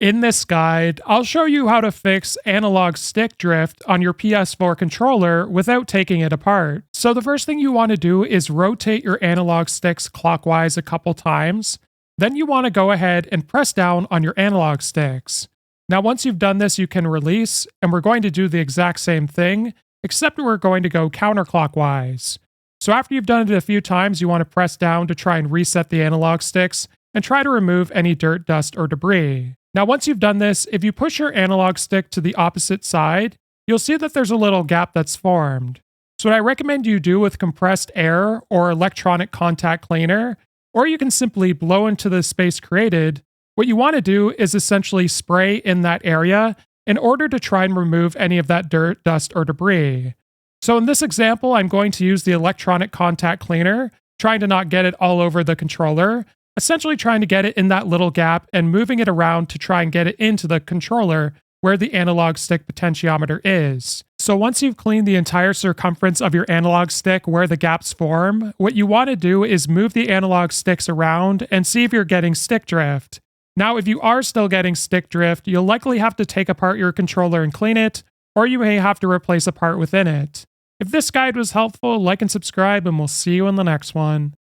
In this guide, I'll show you how to fix analog stick drift on your PS4 controller without taking it apart. So the first thing you want to do is rotate your analog sticks clockwise a couple times. Then you want to go ahead and press down on your analog sticks. Now once you've done this, you can release, and we're going to do the exact same thing, except we're going to go counterclockwise. So after you've done it a few times, you want to press down to try and reset the analog sticks and try to remove any dirt, dust, or debris. Now, once you've done this, if you push your analog stick to the opposite side, you'll see that there's a little gap that's formed. So what I recommend you do with compressed air or electronic contact cleaner, or you can simply blow into the space created, what you want to do is essentially spray in that area in order to try and remove any of that dirt, dust, or debris. So in this example, I'm going to use the electronic contact cleaner, trying to not get it all over the controller, essentially trying to get it in that little gap and moving it around to try and get it into the controller where the analog stick potentiometer is. So once you've cleaned the entire circumference of your analog stick where the gaps form, what you want to do is move the analog sticks around and see if you're getting stick drift. Now, if you are still getting stick drift, you'll likely have to take apart your controller and clean it, or you may have to replace a part within it. If this guide was helpful, like and subscribe, and we'll see you in the next one.